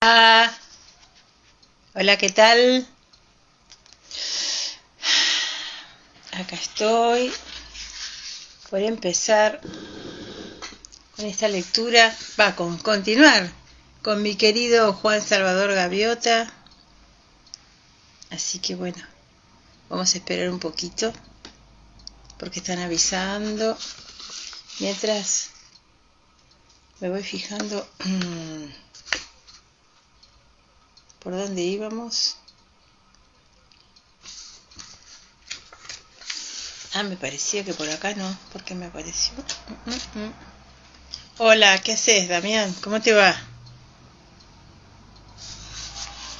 Ah, hola, ¿qué tal? Acá estoy por empezar con esta lectura, con continuar con mi querido Juan Salvador Gaviota. Así que bueno, vamos a esperar un poquito porque están avisando. Mientras me voy fijando por dónde íbamos. Me parecía que por acá no, porque me apareció. Hola, ¿qué haces, Damián? ¿Cómo te va?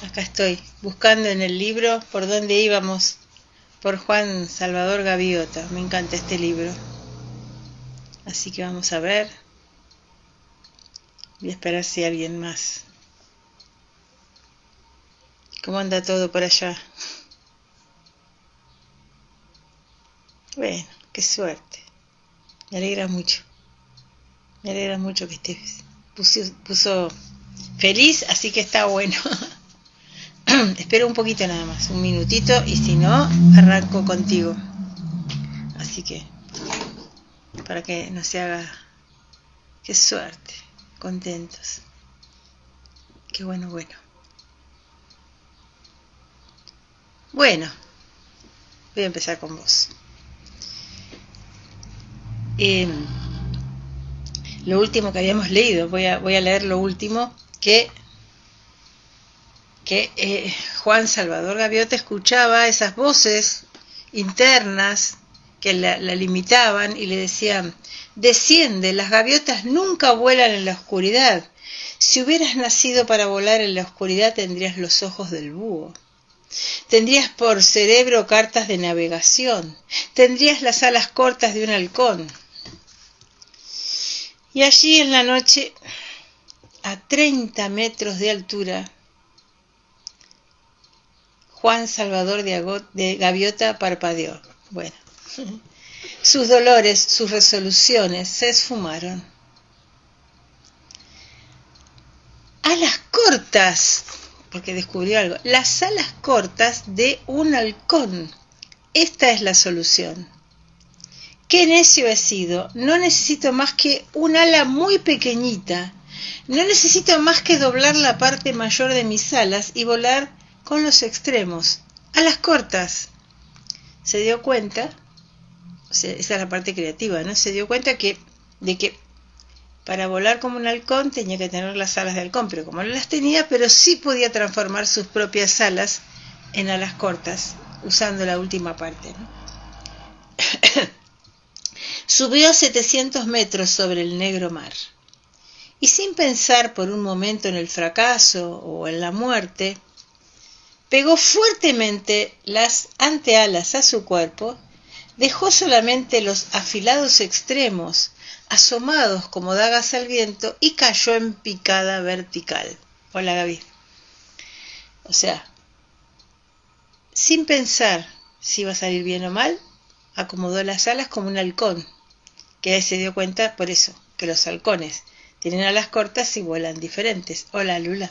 Acá estoy, buscando en el libro por dónde íbamos, por Juan Salvador Gaviota. Me encanta este libro. Así que vamos a ver. Voy a esperar si hay alguien más. ¿Cómo anda todo por allá? Bueno, qué suerte. Me alegra mucho. Me alegra mucho que estés puso feliz, así que está bueno. Espero un poquito nada más, un minutito, y si no, arranco contigo. Así que, para que no se haga... Qué suerte, contentos. Qué bueno. Bueno, voy a empezar con vos. Lo último que habíamos leído, voy a leer lo último que Juan Salvador Gaviota escuchaba esas voces internas que la limitaban y le decían: desciende, las gaviotas nunca vuelan en la oscuridad. Si hubieras nacido para volar en la oscuridad tendrías los ojos del búho. Tendrías por cerebro cartas de navegación. Tendrías las alas cortas de un halcón. Y allí en la noche, a 30 metros de altura, Juan Salvador de Gaviota parpadeó. Bueno, sus dolores, sus resoluciones se esfumaron. Alas cortas, porque descubrió algo, las alas cortas de un halcón. Esta es la solución. ¡Qué necio he sido! No necesito más que un ala muy pequeñita. No necesito más que doblar la parte mayor de mis alas y volar con los extremos. Alas cortas. Se dio cuenta, o sea, esa es la parte creativa, ¿no? Se dio cuenta de que para volar como un halcón tenía que tener las alas de halcón, pero como no las tenía, pero sí podía transformar sus propias alas en alas cortas, usando la última parte, ¿no? Subió 700 metros sobre el negro mar, y sin pensar por un momento en el fracaso o en la muerte, pegó fuertemente las antealas a su cuerpo, dejó solamente los afilados extremos asomados como dagas al viento y cayó en picada vertical. Hola, Gaby. O sea, sin pensar si iba a salir bien o mal, acomodó las alas como un halcón, que ahí se dio cuenta por eso, que los halcones tienen alas cortas y vuelan diferentes. Hola, Lula.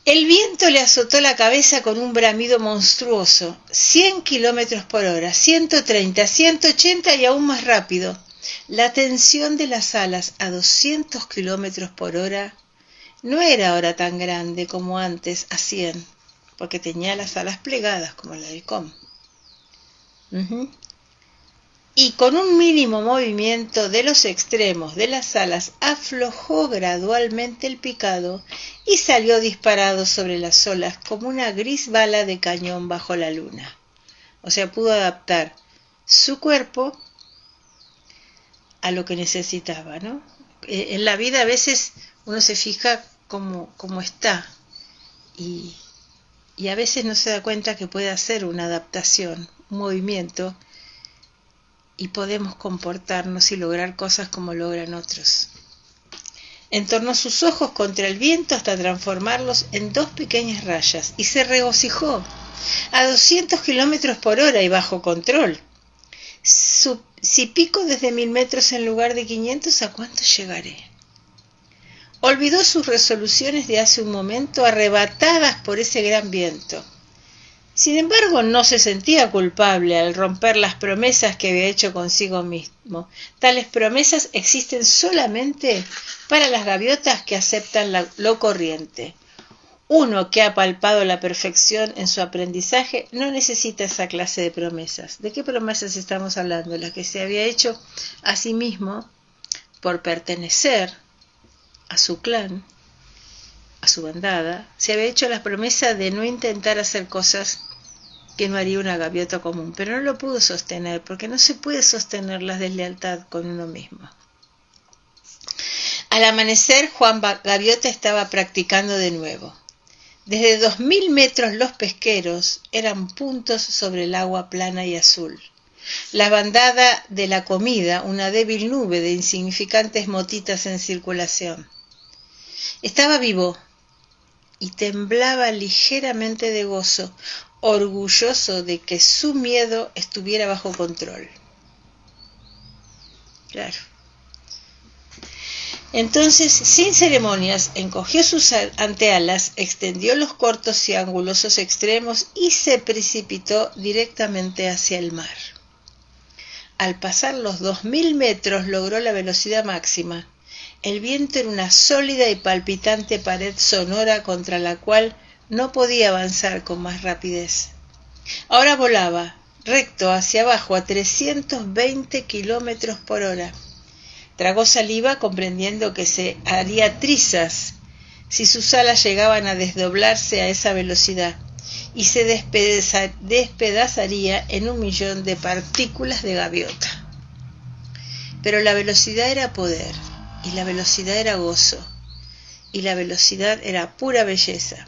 El viento le azotó la cabeza con un bramido monstruoso, 100 kilómetros por hora, 130, 180 y aún más rápido. La tensión de las alas a 200 kilómetros por hora no era ahora tan grande como antes a 100, porque tenía las alas plegadas como la del halcón. Y con un mínimo movimiento de los extremos de las alas aflojó gradualmente el picado y salió disparado sobre las olas como una gris bala de cañón bajo la luna. O sea, pudo adaptar su cuerpo a lo que necesitaba, ¿no? En la vida a veces uno se fija cómo está y a veces no se da cuenta que puede hacer una adaptación, un movimiento, y podemos comportarnos y lograr cosas como logran otros. Entornó sus ojos contra el viento hasta transformarlos en 2 pequeñas rayas y se regocijó. A 200 kilómetros por hora y bajo control. Si pico desde 1000 metros en lugar de 500, ¿a cuánto llegaré? olvidó sus resoluciones de hace un momento, arrebatadas por ese gran viento. Sin embargo, no se sentía culpable al romper las promesas que había hecho consigo mismo. Tales promesas existen solamente para las gaviotas que aceptan lo corriente. Uno que ha palpado la perfección en su aprendizaje no necesita esa clase de promesas. ¿De qué promesas estamos hablando? Las que se había hecho a sí mismo por pertenecer a su clan, a su bandada. Se había hecho la promesa de no intentar hacer cosas que no haría una gaviota común, pero no lo pudo sostener, porque no se puede sostener la deslealtad con uno mismo. Al amanecer, Juan Gaviota estaba practicando de nuevo. Desde 2000 metros los pesqueros eran puntos sobre el agua plana y azul. La bandada de la comida, una débil nube de insignificantes motitas en circulación. Estaba vivo y temblaba ligeramente de gozo, orgulloso de que su miedo estuviera bajo control. Claro. Entonces, sin ceremonias, encogió sus antealas, extendió los cortos y angulosos extremos y se precipitó directamente hacia el mar. Al pasar los 2000 metros logró la velocidad máxima. El viento era una sólida y palpitante pared sonora contra la cual no podía avanzar con más rapidez. Ahora volaba, recto hacia abajo a 320 kilómetros por hora. Tragó saliva comprendiendo que se haría trizas si sus alas llegaban a desdoblarse a esa velocidad y se despedazaría en 1.000.000 de partículas de gaviota. Pero la velocidad era poder, y la velocidad era gozo, y la velocidad era pura belleza.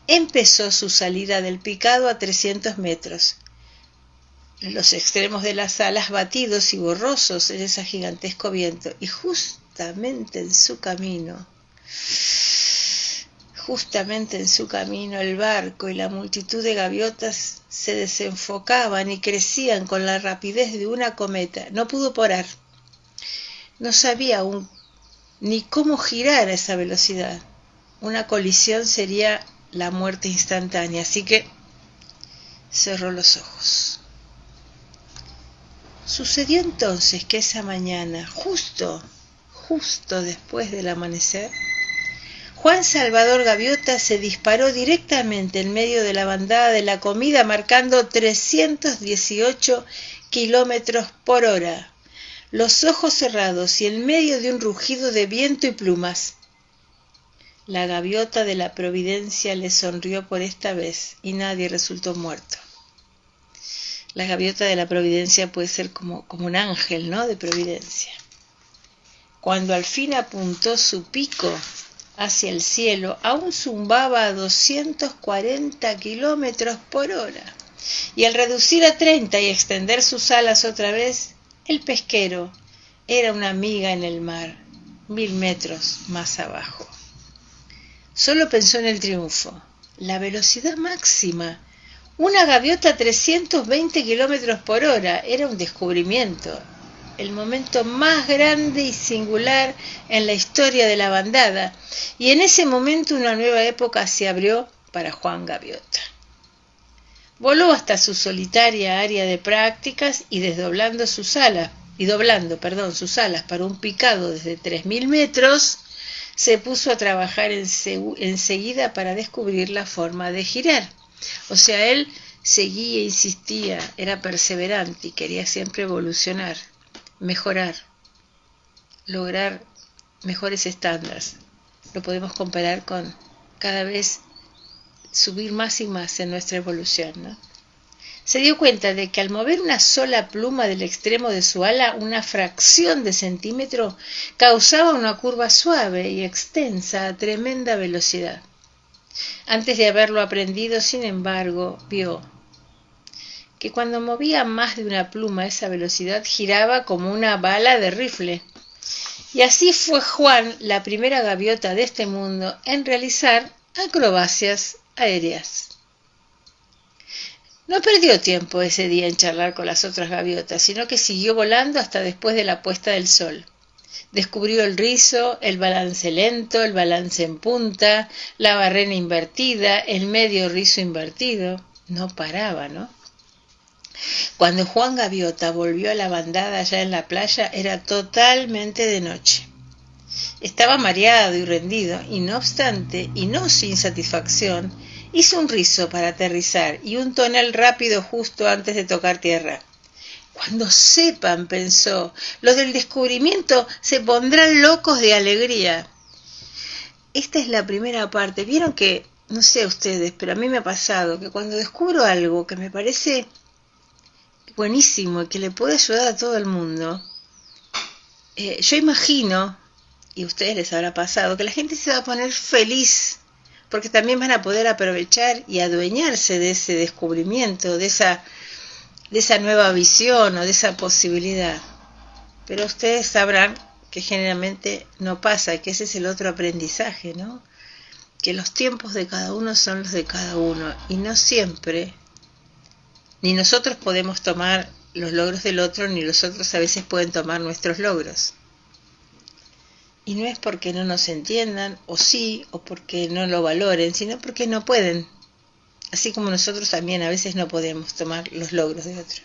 Empezó su salida del picado a 300 metros. Los extremos de las alas batidos y borrosos en ese gigantesco viento, y justamente en su camino, el barco y la multitud de gaviotas se desenfocaban y crecían con la rapidez de una cometa. No pudo parar. No sabía aún ni cómo girar a esa velocidad. Una colisión sería la muerte instantánea, así que cerró los ojos. Sucedió entonces que esa mañana, justo después del amanecer, Juan Salvador Gaviota se disparó directamente en medio de la bandada de la comida, marcando 318 kilómetros por hora, los ojos cerrados y en medio de un rugido de viento y plumas. La gaviota de la Providencia le sonrió por esta vez y nadie resultó muerto. La gaviota de la Providencia puede ser como un ángel, ¿no?, de Providencia. Cuando al fin apuntó su pico hacia el cielo, aún zumbaba a 240 kilómetros por hora. Y al reducir a 30 y extender sus alas otra vez, el pesquero era una miga en el mar, 1000 metros más abajo. Solo pensó en el triunfo, la velocidad máxima. Una gaviota a 320 kilómetros por hora era un descubrimiento, el momento más grande y singular en la historia de la bandada, y en ese momento una nueva época se abrió para Juan Gaviota. Voló hasta su solitaria área de prácticas y doblando sus alas para un picado desde 3000 metros, se puso a trabajar enseguida para descubrir la forma de girar. O sea, él seguía, insistía, era perseverante y quería siempre evolucionar, mejorar, lograr mejores estándares. Lo podemos comparar con cada vez subir más y más en nuestra evolución, ¿no? Se dio cuenta de que al mover una sola pluma del extremo de su ala, una fracción de centímetro causaba una curva suave y extensa a tremenda velocidad. Antes de haberlo aprendido, sin embargo, vio que cuando movía más de una pluma, esa velocidad giraba como una bala de rifle. Y así fue Juan la primera gaviota de este mundo en realizar acrobacias aéreas. No perdió tiempo ese día en charlar con las otras gaviotas, sino que siguió volando hasta después de la puesta del sol. Descubrió el rizo, el balance lento, el balance en punta, la barrena invertida, el medio rizo invertido. No paraba, ¿no? Cuando Juan Gaviota volvió a la bandada allá en la playa, era totalmente de noche. Estaba mareado y rendido, y no obstante, y no sin satisfacción, hizo un rizo para aterrizar y un tonel rápido justo antes de tocar tierra. Cuando sepan, pensó, los del descubrimiento se pondrán locos de alegría. Esta es la primera parte. Vieron que, no sé a ustedes, pero a mí me ha pasado que cuando descubro algo que me parece buenísimo y que le puede ayudar a todo el mundo, yo imagino, y a ustedes les habrá pasado, que la gente se va a poner feliz, porque también van a poder aprovechar y adueñarse de ese descubrimiento, de esa nueva visión o de esa posibilidad. Pero ustedes sabrán que generalmente no pasa, que ese es el otro aprendizaje, ¿no? Que los tiempos de cada uno son los de cada uno, y no siempre, ni nosotros podemos tomar los logros del otro, ni los otros a veces pueden tomar nuestros logros. Y no es porque no nos entiendan, o sí, o porque no lo valoren, sino porque no pueden. Así como nosotros también a veces no podemos tomar los logros de otros.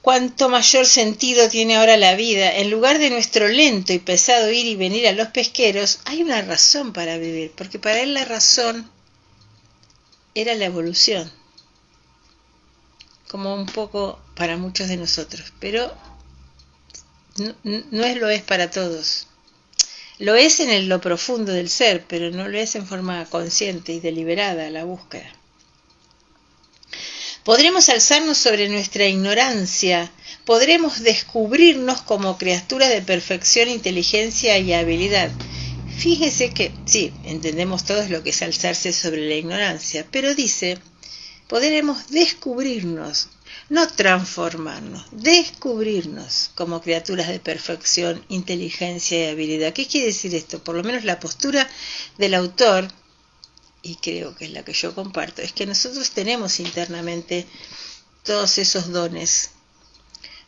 Cuánto mayor sentido tiene ahora la vida. En lugar de nuestro lento y pesado ir y venir a los pesqueros, hay una razón para vivir, porque para él la razón era la evolución, como un poco para muchos de nosotros, pero no lo es para todos. Lo es en lo profundo del ser, pero no lo es en forma consciente y deliberada la búsqueda. Podremos alzarnos sobre nuestra ignorancia, podremos descubrirnos como criaturas de perfección, inteligencia y habilidad. Fíjese que, sí, entendemos todos lo que es alzarse sobre la ignorancia, pero dice, podremos descubrirnos, no transformarnos, descubrirnos como criaturas de perfección, inteligencia y habilidad. ¿Qué quiere decir esto? Por lo menos la postura del autor, y creo que es la que yo comparto, es que nosotros tenemos internamente todos esos dones,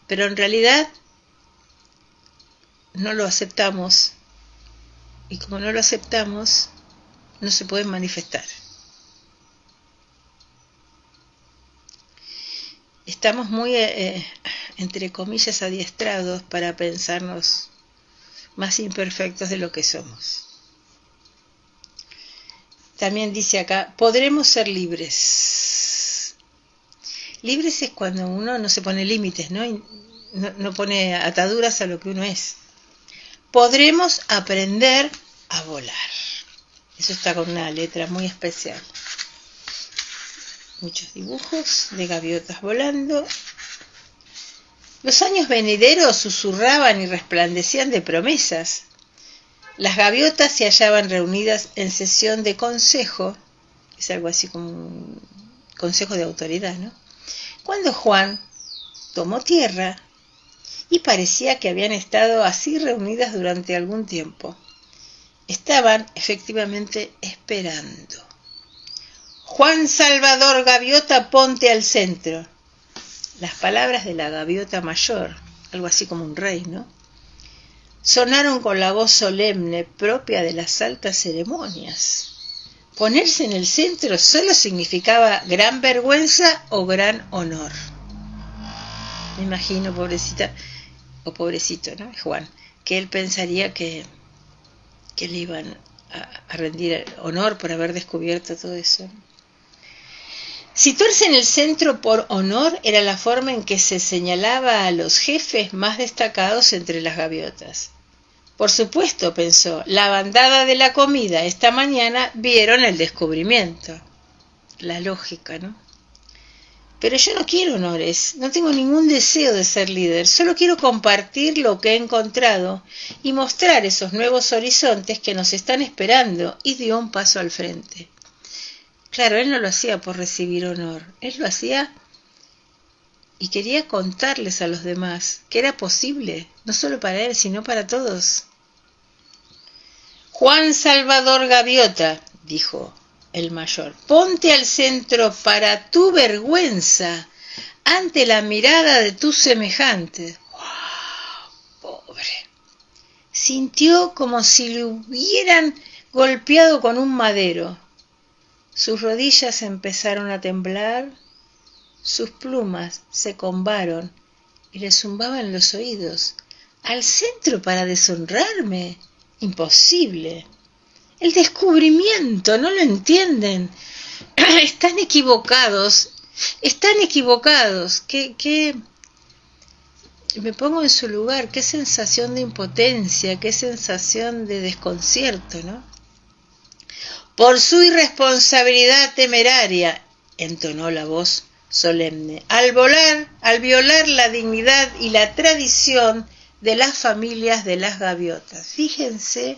pero en realidad no lo aceptamos, y como no lo aceptamos, no se pueden manifestar. Estamos muy, entre comillas, adiestrados para pensarnos más imperfectos de lo que somos. También dice acá, podremos ser libres. Libres es cuando uno no se pone límites, ¿no? Y no pone ataduras a lo que uno es. Podremos aprender a volar. Eso está con una letra muy especial. Muchos dibujos de gaviotas volando. Los años venideros susurraban y resplandecían de promesas. Las gaviotas se hallaban reunidas en sesión de consejo, es algo así como un consejo de autoridad, ¿no? Cuando Juan tomó tierra y parecía que habían estado así reunidas durante algún tiempo. Estaban efectivamente esperando. Juan Salvador Gaviota, ponte al centro. Las palabras de la gaviota mayor, algo así como un rey, ¿no? Sonaron con la voz solemne propia de las altas ceremonias. Ponerse en el centro solo significaba gran vergüenza o gran honor. Me imagino, pobrecita, o pobrecito, ¿no? Juan, que él pensaría que le iban a rendir honor por haber descubierto todo eso. Situarse en el centro por honor era la forma en que se señalaba a los jefes más destacados entre las gaviotas. Por supuesto, pensó, la bandada de la comida esta mañana vieron el descubrimiento. La lógica, ¿no? Pero yo no quiero honores, no tengo ningún deseo de ser líder, solo quiero compartir lo que he encontrado y mostrar esos nuevos horizontes que nos están esperando, y dio un paso al frente. Claro, él no lo hacía por recibir honor, él lo hacía y quería contarles a los demás que era posible, no solo para él, sino para todos. Juan Salvador Gaviota, dijo el mayor, ponte al centro para tu vergüenza ante la mirada de tus semejantes. ¡Wow! pobre. Sintió como si le hubieran golpeado con un madero. Sus rodillas empezaron a temblar, sus plumas se combaron y le zumbaban los oídos. ¿Al centro para deshonrarme? Imposible. El descubrimiento, no lo entienden. Están equivocados. Me pongo en su lugar, qué sensación de impotencia, qué sensación de desconcierto, ¿no? Por su irresponsabilidad temeraria, entonó la voz solemne, al violar la dignidad y la tradición de las familias de las gaviotas. Fíjense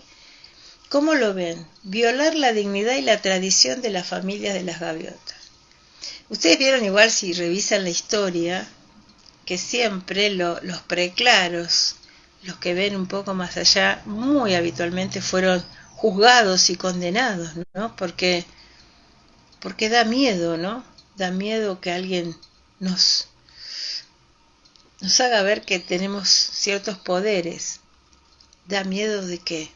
cómo lo ven, violar la dignidad y la tradición de las familias de las gaviotas. Ustedes vieron igual si revisan la historia, que siempre los preclaros, los que ven un poco más allá, muy habitualmente fueron juzgados y condenados, ¿no? Porque da miedo, ¿no? Da miedo que alguien nos haga ver que tenemos ciertos poderes. Da miedo de que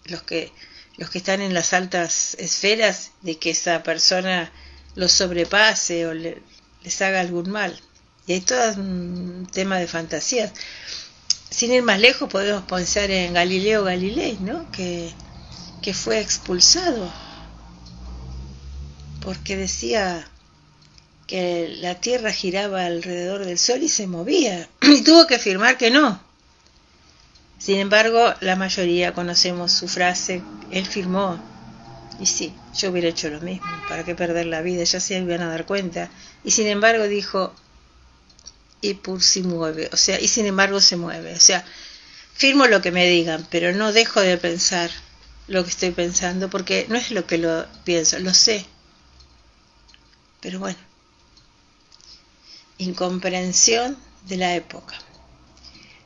los que están en las altas esferas, de que esa persona los sobrepase o les haga algún mal. Y hay todo un tema de fantasías. Sin ir más lejos, podemos pensar en Galileo Galilei, ¿no? Que fue expulsado porque decía que la Tierra giraba alrededor del Sol y se movía, y tuvo que afirmar que no. Sin embargo, la mayoría conocemos su frase, él firmó, y sí, yo hubiera hecho lo mismo, ¿para qué perder la vida? Ya se iban a dar cuenta. Y sin embargo dijo, y por si mueve, o sea, y sin embargo se mueve, o sea, firmo lo que me digan, pero no dejo de pensar lo que estoy pensando, porque no es lo que lo pienso, lo sé. Pero bueno, incomprensión de la época.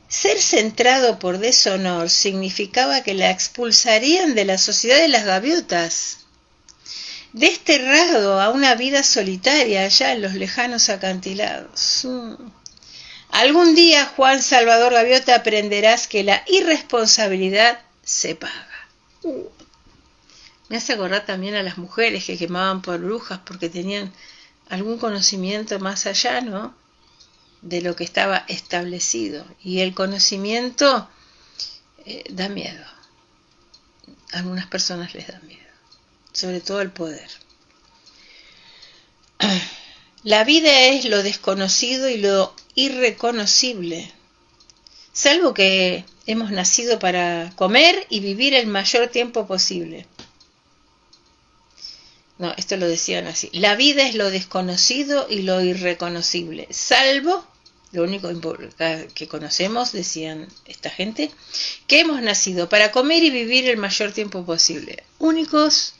Ser centrado por deshonor significaba que la expulsarían de la sociedad de las gaviotas, desterrado a una vida solitaria allá en los lejanos acantilados. Algún día, Juan Salvador Gaviota, aprenderás que la irresponsabilidad se paga. Me hace acordar también a las mujeres que quemaban por brujas porque tenían algún conocimiento más allá, ¿no?, de lo que estaba establecido. Y el conocimiento da miedo. A algunas personas les da miedo, sobre todo el poder. La vida es lo desconocido y lo irreconocible, salvo que hemos nacido para comer y vivir el mayor tiempo posible. No, esto lo decían así. La vida es lo desconocido y lo irreconocible, salvo, lo único que conocemos, decían esta gente, que hemos nacido para comer y vivir el mayor tiempo posible. Únicas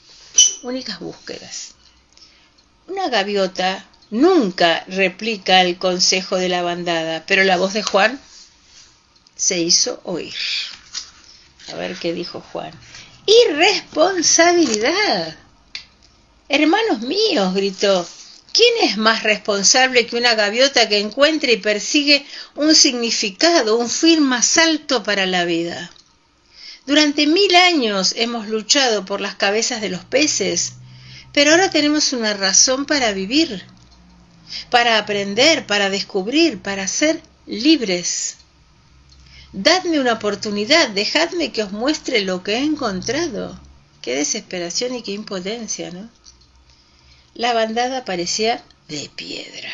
búsquedas. Una gaviota nunca replica el consejo de la bandada, pero la voz de Juan se hizo oír. A ver qué dijo Juan. ¡Irresponsabilidad! Hermanos míos, gritó, ¿quién es más responsable que una gaviota que encuentra y persigue un significado, un fin más alto para la vida? Durante 1000 años hemos luchado por las cabezas de los peces, pero ahora tenemos una razón para vivir, para aprender, para descubrir, para ser libres. Dadme una oportunidad, dejadme que os muestre lo que he encontrado. Qué desesperación y qué impotencia, ¿no? La bandada parecía de piedra.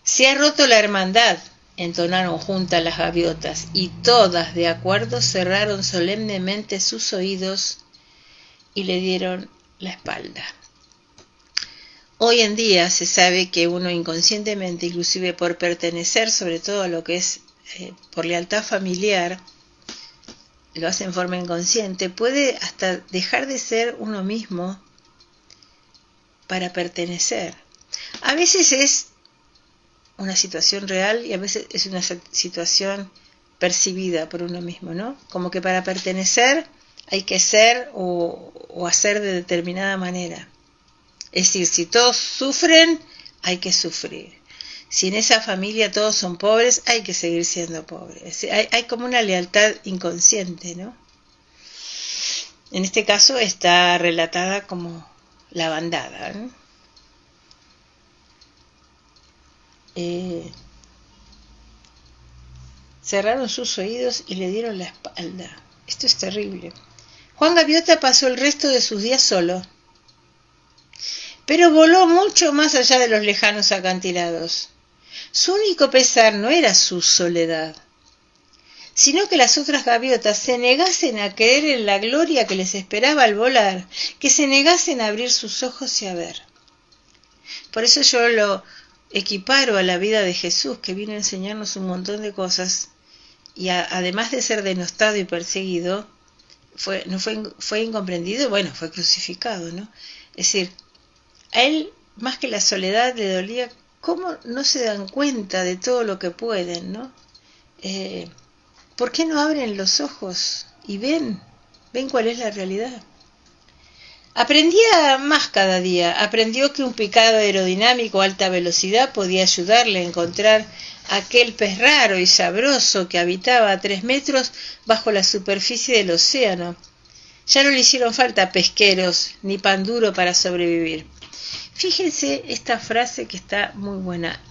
Se ha roto la hermandad, entonaron juntas las gaviotas, y todas de acuerdo cerraron solemnemente sus oídos y le dieron la espalda. Hoy en día se sabe que uno inconscientemente, inclusive por pertenecer, sobre todo a lo que es por lealtad familiar, lo hace en forma inconsciente, puede hasta dejar de ser uno mismo para pertenecer. A veces es una situación real y a veces es una situación percibida por uno mismo, ¿no? Como que para pertenecer hay que ser o hacer de determinada manera. Es decir, si todos sufren, hay que sufrir. Si en esa familia todos son pobres, hay que seguir siendo pobres. Hay como una lealtad inconsciente, ¿no? En este caso está relatada como la bandada, ¿no? Cerraron sus oídos y le dieron la espalda. Esto es terrible. Juan Gaviota pasó el resto de sus días solo, pero voló mucho más allá de los lejanos acantilados. Su único pesar no era su soledad, sino que las otras gaviotas se negasen a creer en la gloria que les esperaba al volar, que se negasen a abrir sus ojos y a ver. Por eso yo lo equiparo a la vida de Jesús, que vino a enseñarnos un montón de cosas, y además de ser denostado y perseguido, fue incomprendido, bueno, fue crucificado, ¿no? Es decir, a él, más que la soledad, le dolía cómo no se dan cuenta de todo lo que pueden, ¿no? ¿Por qué no abren los ojos y ven cuál es la realidad? Aprendía más cada día, aprendió que un picado aerodinámico a alta velocidad podía ayudarle a encontrar aquel pez raro y sabroso que habitaba a 3 metros bajo la superficie del océano. Ya no le hicieron falta pesqueros ni pan duro para sobrevivir. Fíjense esta frase que está muy buena.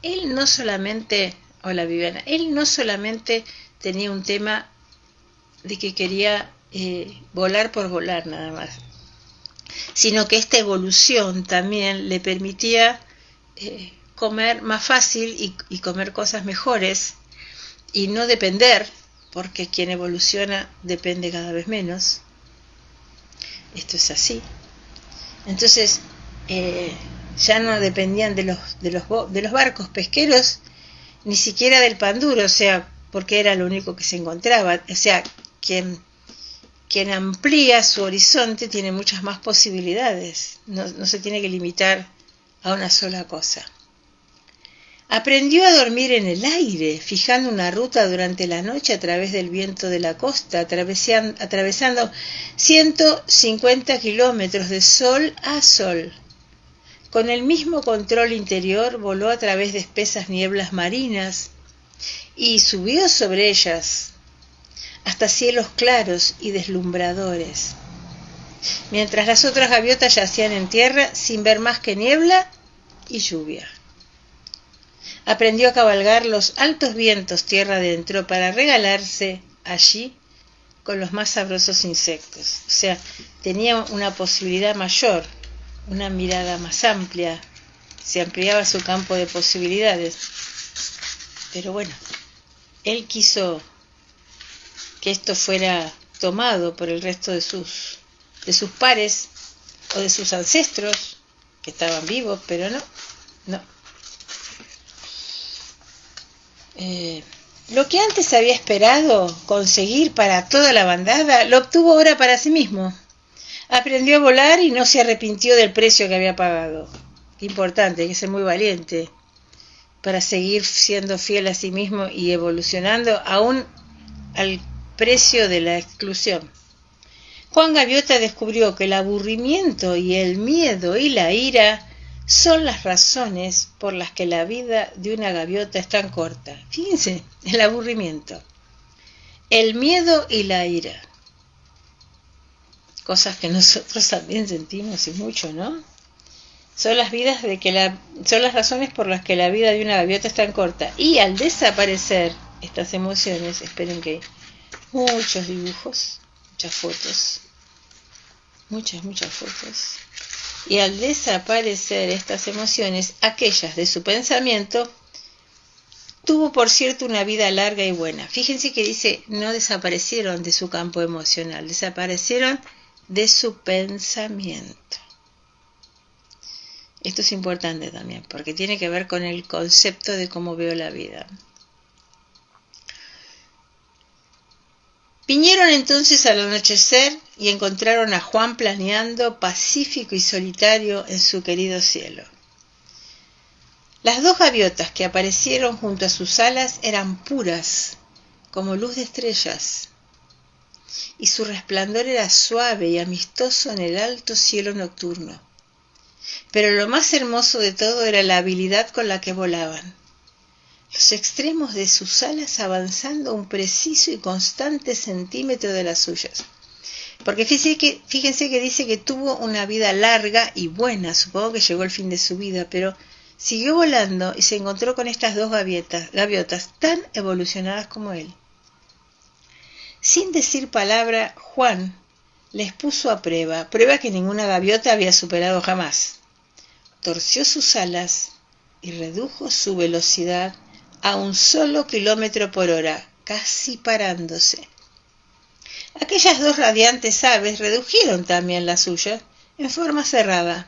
Él no solamente, hola Viviana, él no solamente tenía un tema de que quería volar por volar nada más, sino que esta evolución también le permitía comer más fácil y comer cosas mejores y no depender, porque quien evoluciona depende cada vez menos. Esto es así. Entonces ya no dependían de los barcos pesqueros, ni siquiera del pan duro, o sea, porque era lo único que se encontraba. O sea, quien amplía su horizonte tiene muchas más posibilidades, no se tiene que limitar a una sola cosa. Aprendió a dormir en el aire, fijando una ruta durante la noche a través del viento de la costa, atravesando 150 kilómetros de sol a sol. Con el mismo control interior voló a través de espesas nieblas marinas y subió sobre ellas hasta cielos claros y deslumbradores, mientras las otras gaviotas yacían en tierra sin ver más que niebla y lluvia. Aprendió a cabalgar los altos vientos tierra adentro para regalarse allí con los más sabrosos insectos. O sea, tenía una posibilidad mayor, una mirada más amplia, se ampliaba su campo de posibilidades. Pero bueno, él quiso que esto fuera tomado por el resto de sus pares o de sus ancestros que estaban vivos, pero no. Lo que antes había esperado conseguir para toda la bandada, lo obtuvo ahora para sí mismo. Aprendió a volar y no se arrepintió del precio que había pagado. Qué importante, hay que ser muy valiente para seguir siendo fiel a sí mismo y evolucionando aún al precio de la exclusión. Juan Gaviota descubrió que el aburrimiento y el miedo y la ira son las razones por las que la vida de una gaviota es tan corta. Fíjense, el aburrimiento, el miedo y la ira. Cosas que nosotros también sentimos y mucho, ¿no? Son las razones por las que la vida de una gaviota es tan corta. Y al desaparecer estas emociones, esperen que muchos dibujos, muchas fotos, muchas fotos. Y al desaparecer estas emociones, aquellas de su pensamiento, tuvo por cierto una vida larga y buena. Fíjense que dice, no desaparecieron de su campo emocional, desaparecieron de su pensamiento. Esto es importante también, porque tiene que ver con el concepto de cómo veo la vida. Vinieron entonces al anochecer y encontraron a Juan planeando pacífico y solitario en su querido cielo. Las 2 gaviotas que aparecieron junto a sus alas eran puras, como luz de estrellas, y su resplandor era suave y amistoso en el alto cielo nocturno. Pero lo más hermoso de todo era la habilidad con la que volaban. Los extremos de sus alas avanzando un preciso y constante centímetro de las suyas. Porque fíjense que dice que tuvo una vida larga y buena, supongo que llegó el fin de su vida, pero siguió volando y se encontró con estas dos gaviotas tan evolucionadas como él. Sin decir palabra, Juan les puso a prueba que ninguna gaviota había superado jamás. Torció sus alas y redujo su velocidad a 1 solo kilómetro por hora, casi parándose. Aquellas dos radiantes aves redujeron también la suya en forma cerrada.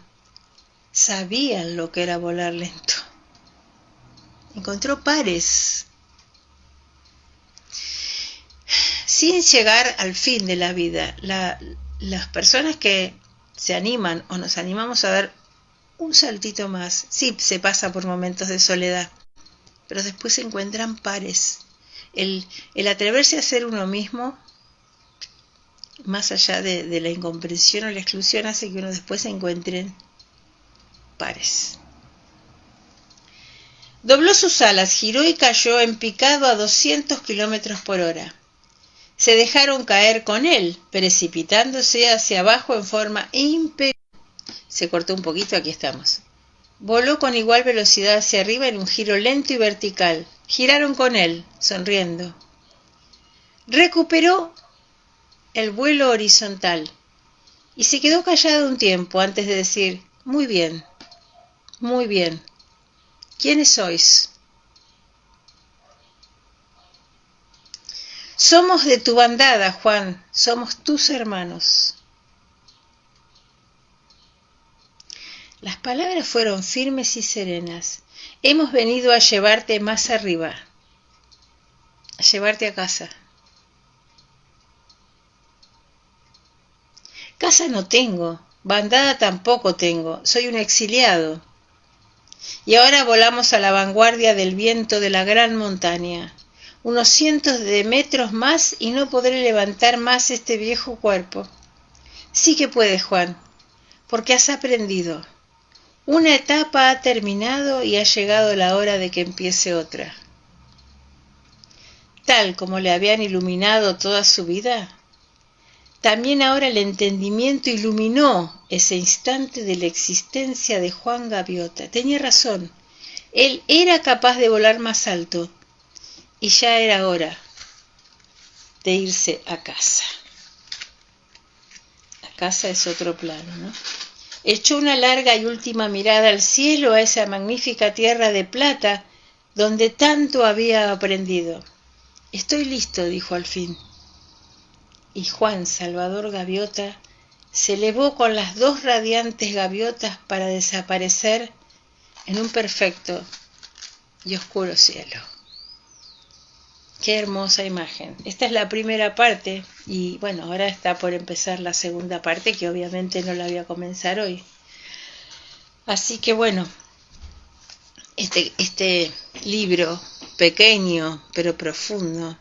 Sabían lo que era volar lento. Encontró pares. Sin llegar al fin de la vida, las personas que se animan o nos animamos a dar un saltito más, sí se pasa por momentos de soledad, pero después se encuentran pares. El atreverse a ser uno mismo, más allá de la incomprensión o la exclusión, hace que uno después se encuentren pares. Dobló sus alas, giró y cayó en picado a 200 kilómetros por hora. Se dejaron caer con él, precipitándose hacia abajo en forma imperiosa. Se cortó un poquito, aquí estamos. Voló con igual velocidad hacia arriba en un giro lento y vertical. Giraron con él, sonriendo. Recuperó el vuelo horizontal y se quedó callado un tiempo antes de decir: muy bien, muy bien. ¿Quiénes sois? Somos de tu bandada, Juan, somos tus hermanos. Las palabras fueron firmes y serenas. Hemos venido a llevarte más arriba, a llevarte a casa. Casa no tengo, bandada tampoco tengo, soy un exiliado. Y ahora volamos a la vanguardia del viento de la gran montaña. Unos cientos de metros más y no podré levantar más este viejo cuerpo. Sí que puedes, Juan, porque has aprendido. Una etapa ha terminado y ha llegado la hora de que empiece otra. Tal como le habían iluminado toda su vida, también ahora el entendimiento iluminó ese instante de la existencia de Juan Gaviota. Tenía razón, él era capaz de volar más alto y ya era hora de irse a casa. A casa es otro plano, ¿no? Echó una larga y última mirada al cielo, a esa magnífica tierra de plata donde tanto había aprendido. Estoy listo, dijo al fin. Y Juan Salvador Gaviota se elevó con las dos radiantes gaviotas para desaparecer en un perfecto y oscuro cielo. Qué hermosa imagen. Esta es la primera parte y bueno, ahora está por empezar la segunda parte, que obviamente no la voy a comenzar hoy. Así que bueno, este libro pequeño pero profundo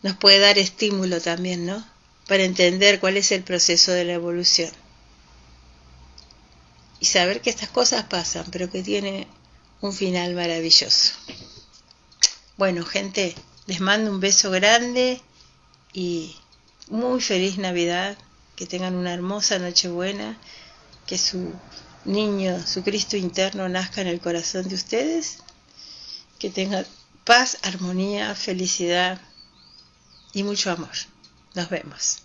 nos puede dar estímulo también, ¿no? Para entender cuál es el proceso de la evolución. Y saber que estas cosas pasan, pero que tiene un final maravilloso. Bueno, gente, les mando un beso grande y muy feliz Navidad. Que tengan una hermosa Nochebuena. Que su niño, su Cristo interno, nazca en el corazón de ustedes. Que tengan paz, armonía, felicidad y mucho amor. Nos vemos.